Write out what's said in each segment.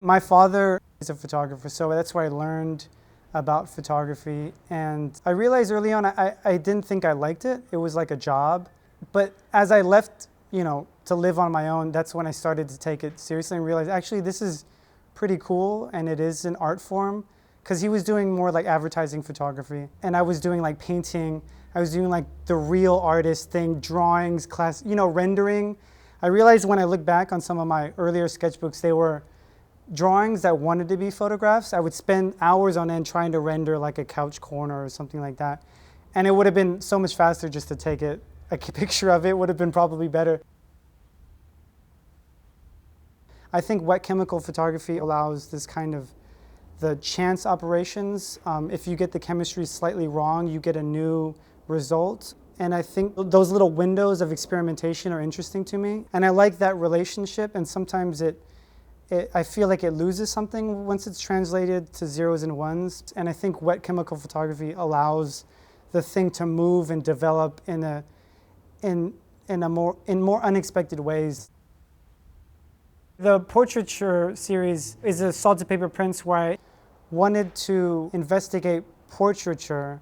My father is a photographer, so that's where I learned about photography. And I realized early on I didn't think I liked it. It was like a job. But as I left, to live on my own, that's when I started to take it seriously and realize actually this is pretty cool and it is an art form. Because he was doing more like advertising photography and I was doing like painting. I was doing like the real artist thing, drawings, rendering. I realized when I look back on some of my earlier sketchbooks, they were drawings that wanted to be photographs. I would spend hours on end trying to render like a couch corner or something like that. And it would have been so much faster just to take a picture of it would have been probably better. I think wet chemical photography allows this kind of the chance operations. If you get the chemistry slightly wrong, you get a new result. And I think those little windows of experimentation are interesting to me. And I like that relationship, and sometimes I feel like it loses something once it's translated to zeros and ones. And I think wet chemical photography allows the thing to move and develop in more unexpected ways. The portraiture series is a salted paper prints where I wanted to investigate portraiture,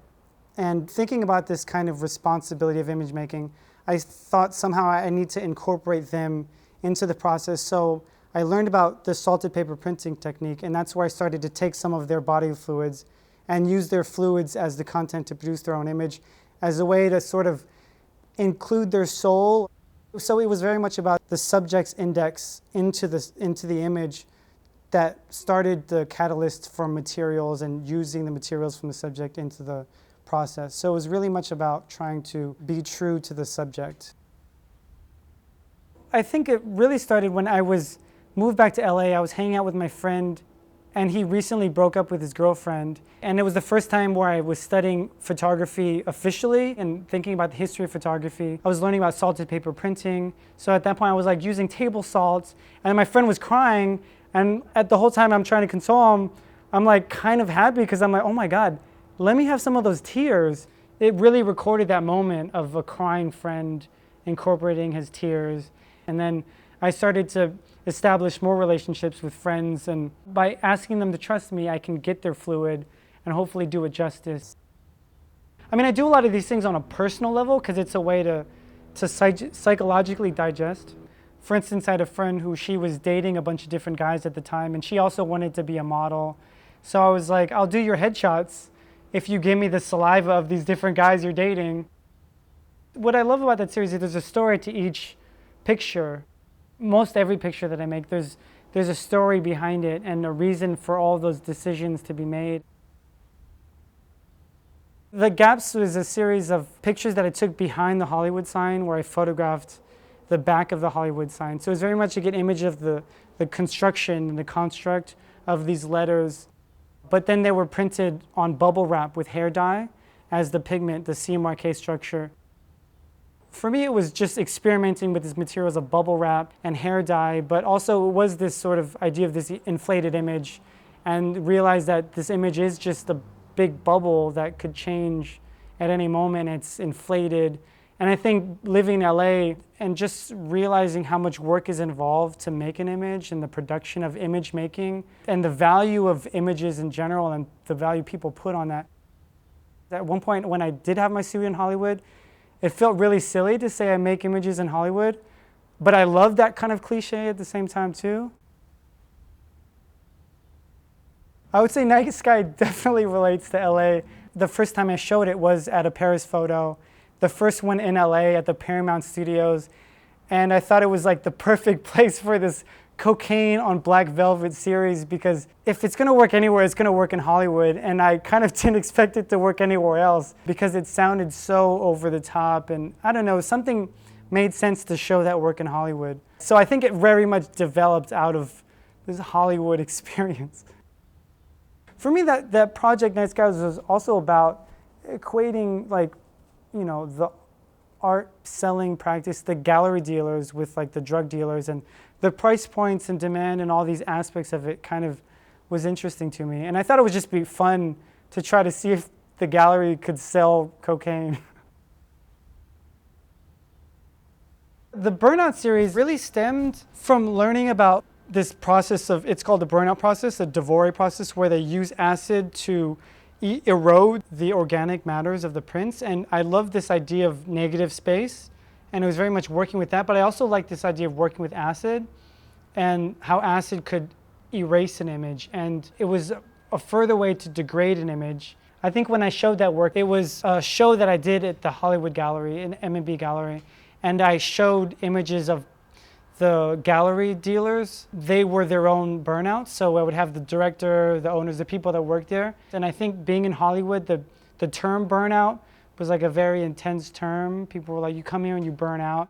and thinking about this kind of responsibility of image making, I thought somehow I need to incorporate them into the process. So I learned about the salted paper printing technique, and that's where I started to take some of their body fluids and use their fluids as the content to produce their own image as a way to sort of include their soul. So it was very much about the subject's index into the image that started the catalyst for materials and using the materials from the subject into the process. So it was really much about trying to be true to the subject. I think it really started when I moved back to LA. I was hanging out with my friend, and he recently broke up with his girlfriend. And it was the first time where I was studying photography officially and thinking about the history of photography. I was learning about salted paper printing. So at that point I was like using table salts, and my friend was crying, and at the whole time I'm trying to console him, I'm like kind of happy because I'm like, oh my God, let me have some of those tears. It really recorded that moment of a crying friend incorporating his tears. And then I started to establish more relationships with friends, and by asking them to trust me, I can get their fluid and hopefully do it justice. I mean, I do a lot of these things on a personal level because it's a way to psychologically digest. For instance, I had a friend she was dating a bunch of different guys at the time, and she also wanted to be a model. So I was like, I'll do your headshots if you give me the saliva of these different guys you're dating. What I love about that series is there's a story to each picture. Most every picture that I make, there's a story behind it and a reason for all those decisions to be made. The Gaps was a series of pictures that I took behind the Hollywood sign, where I photographed the back of the Hollywood sign. So it's very much a good image of the construction and the construct of these letters. But then they were printed on bubble wrap with hair dye as the pigment, the CMYK structure. For me, it was just experimenting with these materials of bubble wrap and hair dye, but also it was this sort of idea of this inflated image, and realized that this image is just a big bubble that could change at any moment. It's inflated. And I think living in LA and just realizing how much work is involved to make an image and the production of image making and the value of images in general and the value people put on that. At one point when I did have my studio in Hollywood, it felt really silly to say I make images in Hollywood, but I love that kind of cliche at the same time too. I would say Night Sky definitely relates to LA. The first time I showed it was at a Paris photo, the first one in LA at the Paramount Studios, and I thought it was like the perfect place for this cocaine on black velvet series, because if it's gonna work anywhere, it's gonna work in Hollywood, and I kind of didn't expect it to work anywhere else because it sounded so over the top, and I don't know, something made sense to show that work in Hollywood. So I think it very much developed out of this Hollywood experience. For me, that project Night Skies was also about equating the art selling practice, the gallery dealers with the drug dealers, and the price points and demand and all these aspects of it kind of was interesting to me. And I thought it would just be fun to try to see if the gallery could sell cocaine. The Burnout series really stemmed from learning about this process it's called the burnout process, the Devore process, where they use acid to erode the organic matters of the prints. And I love this idea of negative space, and it was very much working with that. But I also like this idea of working with acid and how acid could erase an image. And it was a further way to degrade an image. I think when I showed that work, it was a show that I did at the Hollywood Gallery, an M&B gallery, and I showed images of the gallery dealers. They were their own burnouts, so I would have the director, the owners, the people that worked there. And I think being in Hollywood, the term burnout was like a very intense term. People were like, you come here and you burn out.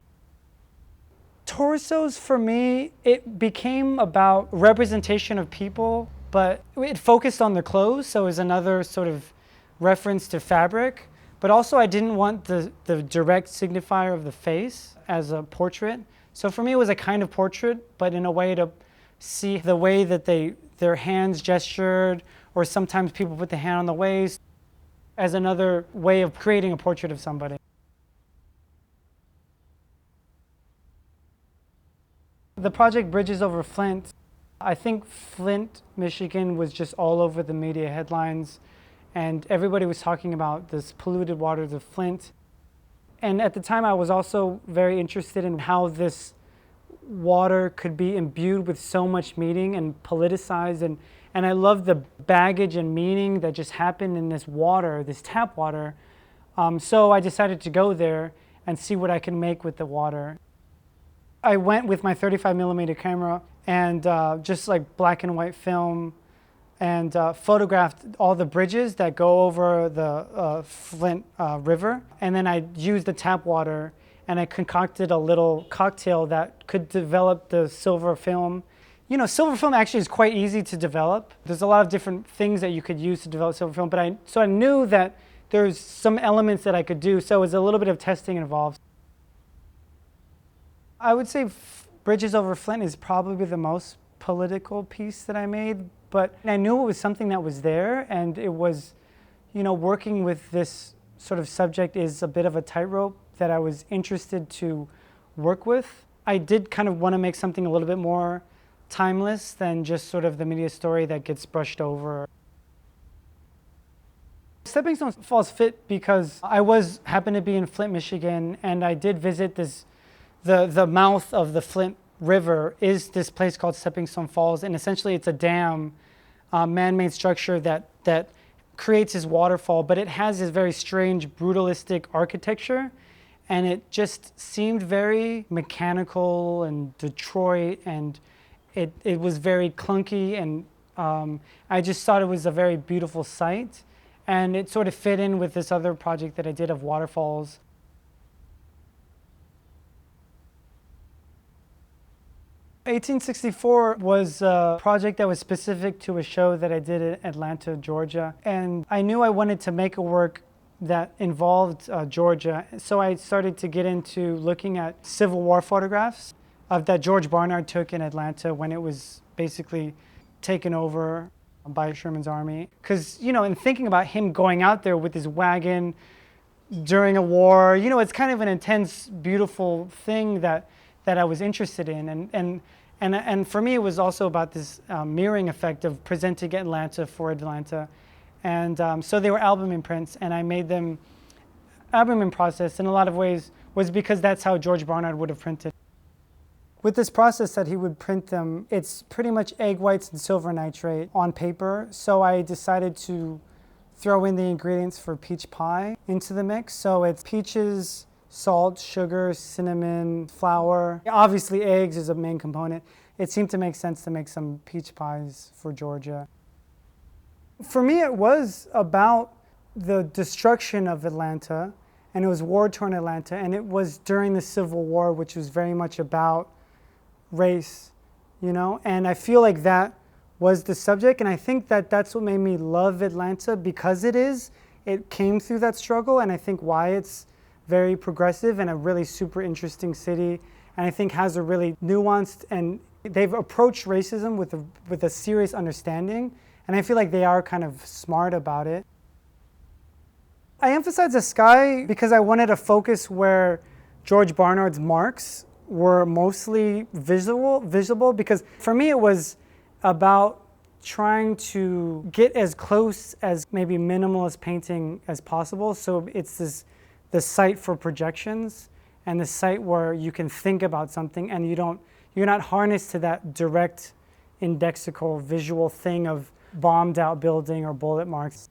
Torsos, for me, it became about representation of people, but it focused on the clothes, so it was another sort of reference to fabric. But also I didn't want the direct signifier of the face as a portrait. So for me, it was a kind of portrait, but in a way to see the way that their hands gestured, or sometimes people put the hand on the waist, as another way of creating a portrait of somebody. The project Bridges Over Flint, I think Flint, Michigan was just all over the media headlines, and everybody was talking about this polluted waters of Flint. And at the time, I was also very interested in how this water could be imbued with so much meaning and politicized. And I love the baggage and meaning that just happened in this water, this tap water. So I decided to go there and see what I can make with the water. I went with my 35mm camera and just like black and white film, and photographed all the bridges that go over the Flint River. And then I used the tap water, and I concocted a little cocktail that could develop the silver film. You know, silver film actually is quite easy to develop. There's a lot of different things that you could use to develop silver film, but so I knew that there's some elements that I could do, so it was a little bit of testing involved. I would say Bridges Over Flint is probably the most political piece that I made, but I knew it was something that was there, and it was, you know, working with this sort of subject is a bit of a tightrope that I was interested to work with. I did kind of want to make something a little bit more timeless than just sort of the media story that gets brushed over. Stepping Stone Falls fit because I happened to be in Flint, Michigan, and I did visit the mouth of the Flint River is this place called Stepping Stone Falls, and essentially it's a dam, man-made structure that creates this waterfall, but it has this very strange brutalistic architecture, and it just seemed very mechanical and Detroit, and it was very clunky, and I just thought it was a very beautiful site, and it sort of fit in with this other project that I did of waterfalls. 1864 was a project that was specific to a show that I did in Atlanta, Georgia. And I knew I wanted to make a work that involved Georgia. So I started to get into looking at Civil War photographs that George Barnard took in Atlanta when it was basically taken over by Sherman's army. Because, you know, in thinking about him going out there with his wagon during a war, you know, it's kind of an intense, beautiful thing that I was interested in. And for me, it was also about this mirroring effect of presenting Atlanta for Atlanta. And so they were album imprints, and I made them album in process in a lot of ways was because that's how George Barnard would have printed. With this process that he would print them, it's pretty much egg whites and silver nitrate on paper. So I decided to throw in the ingredients for peach pie into the mix. So it's peaches, salt, sugar, cinnamon, flour. Obviously eggs is a main component. It seemed to make sense to make some peach pies for Georgia. For me, it was about the destruction of Atlanta, and it was war-torn Atlanta, and it was during the Civil War, which was very much about race, you know? And I feel like that was the subject, and I think that that's what made me love Atlanta, because it came through that struggle, and I think why it's very progressive and a really super interesting city, and I think has a really nuanced, and they've approached racism with a serious understanding, and I feel like they are kind of smart about it. I emphasize the sky because I wanted to focus where George Barnard's marks were mostly visible because for me it was about trying to get as close as maybe minimalist painting as possible. So it's the site for projections and the site where you can think about something and you're not harnessed to that direct indexical visual thing of bombed out building or bullet marks.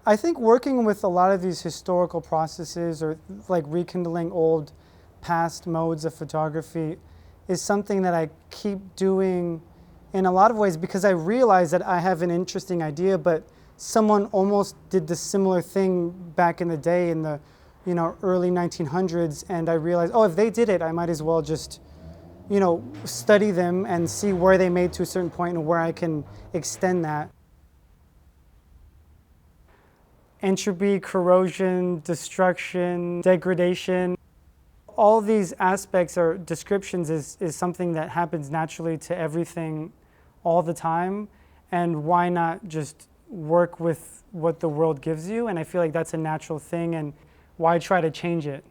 I think working with a lot of these historical processes or like rekindling old past modes of photography is something that I keep doing in a lot of ways because I realize that I have an interesting idea, but someone almost did the similar thing back in the day in the early 1900s, and I realized, oh, if they did it, I might as well just study them and see where they made to a certain point and where I can extend that. Entropy, corrosion, destruction, degradation. All these aspects or descriptions is something that happens naturally to everything all the time. And why not just work with what the world gives you? And I feel like that's a natural thing, and why try to change it?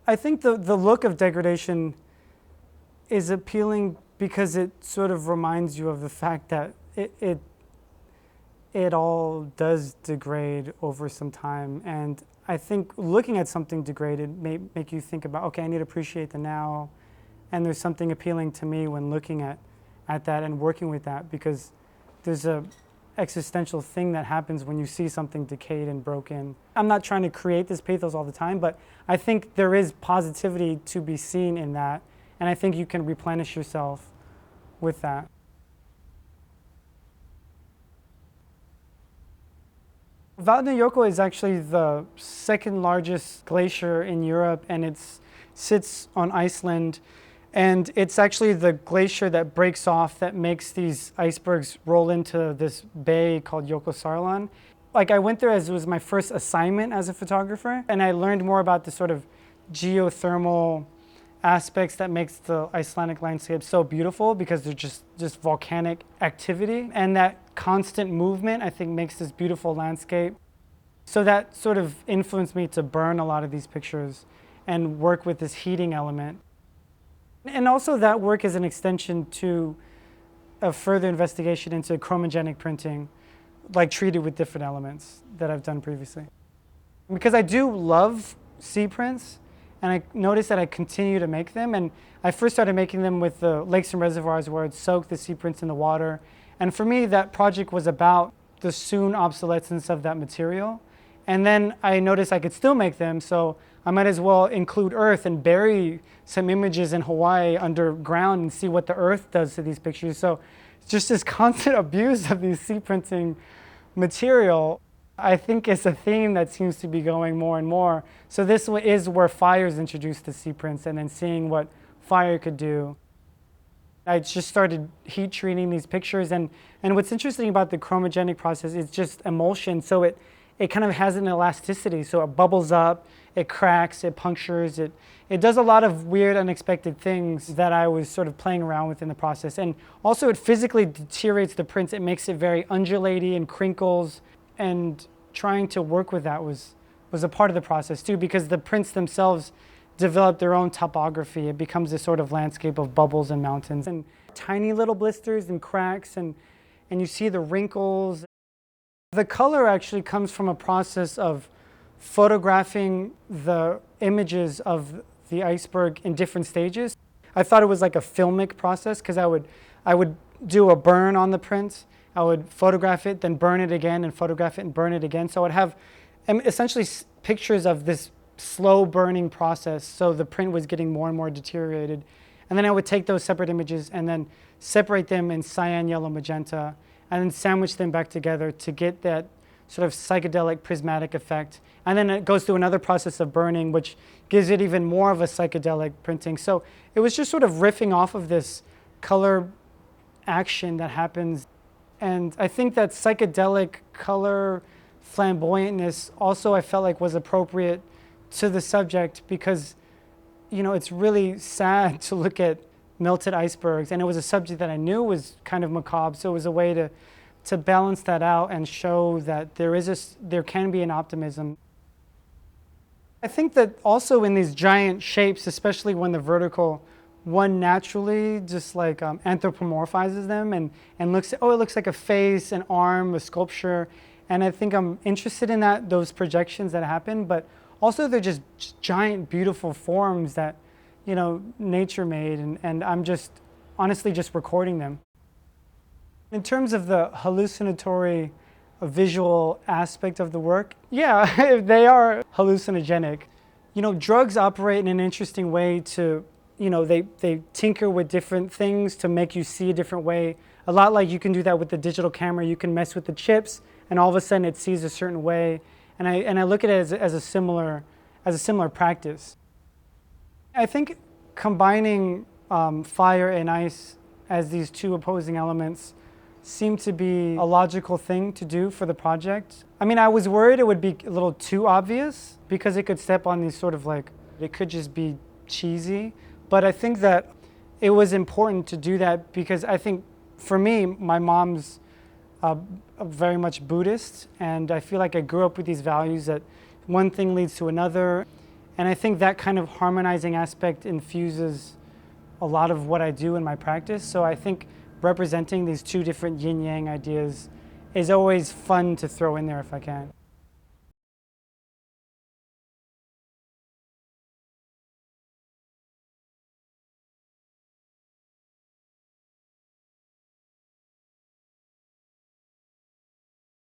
I think the look of degradation is appealing because it sort of reminds you of the fact that it all does degrade over some time. And I think looking at something degraded may make you think about, okay, I need to appreciate the now. And there's something appealing to me when looking at that and working with that, because there's a existential thing that happens when you see something decayed and broken. I'm not trying to create this pathos all the time, but I think there is positivity to be seen in that. And I think you can replenish yourself with that. Vatnajökull is actually the second largest glacier in Europe, and it sits on Iceland. And it's actually the glacier that breaks off that makes these icebergs roll into this bay called Jökulsárlón. Like, I went there as it was my first assignment as a photographer, and I learned more about the sort of geothermal aspects that makes the Icelandic landscape so beautiful, because they're just volcanic activity. And that constant movement, I think, makes this beautiful landscape. So that sort of influenced me to burn a lot of these pictures and work with this heating element. And also that work is an extension to a further investigation into chromogenic printing, like treated with different elements that I've done previously. Because I do love sea prints, and I noticed that I continue to make them. And I first started making them with the lakes and reservoirs where I'd soak the sea prints in the water. And for me, that project was about the soon obsolescence of that material. And then I noticed I could still make them, so I might as well include earth and bury some images in Hawaii underground and see what the earth does to these pictures. So just this constant abuse of these sea printing material, I think, is a theme that seems to be going more and more. So this is where fire is introduced to sea prints, and then seeing what fire could do. I just started heat treating these pictures, and what's interesting about the chromogenic process is just emulsion. So it kind of has an elasticity, so it bubbles up, it cracks, it punctures, it does a lot of weird, unexpected things that I was sort of playing around with in the process. And also it physically deteriorates the prints. It makes it very undulaty and crinkles, and trying to work with that was a part of the process too, because the prints themselves develop their own topography. It becomes this sort of landscape of bubbles and mountains and tiny little blisters and cracks, and you see the wrinkles. The color actually comes from a process of photographing the images of the iceberg in different stages. I thought it was like a filmic process, because I would do a burn on the print, I would photograph it, then burn it again, and photograph it and burn it again. So I'd have essentially pictures of this slow burning process, so the print was getting more and more deteriorated. And then I would take those separate images and then separate them in cyan, yellow, magenta, and then sandwich them back together to get that sort of psychedelic prismatic effect. And then it goes through another process of burning, which gives it even more of a psychedelic printing. So it was just sort of riffing off of this color action that happens. And I think that psychedelic color flamboyantness also, I felt like, was appropriate to the subject, because it's really sad to look at melted icebergs, and it was a subject that I knew was kind of macabre, so it was a way to balance that out and show that there can be an optimism. I think that also in these giant shapes, especially when they're vertical, one naturally just like anthropomorphizes them and looks, oh, it looks like a face, an arm, a sculpture. And I think I'm interested in those projections that happen, but also they're just giant, beautiful forms that, nature made, and I'm just honestly just recording them. In terms of the hallucinatory visual aspect of the work, yeah, they are hallucinogenic. Drugs operate in an interesting way to, they tinker with different things to make you see a different way. A lot like you can do that with the digital camera. You can mess with the chips and all of a sudden it sees a certain way. And I look at it as a similar practice. I think combining fire and ice as these two opposing elements seemed to be a logical thing to do for the project. I mean, I was worried it would be a little too obvious because it could step on these sort of it could just be cheesy. But I think that it was important to do that because I think for me, my mom's very much Buddhist, and I feel like I grew up with these values that one thing leads to another. And I think that kind of harmonizing aspect infuses a lot of what I do in my practice. So I think representing these two different yin-yang ideas is always fun to throw in there if I can.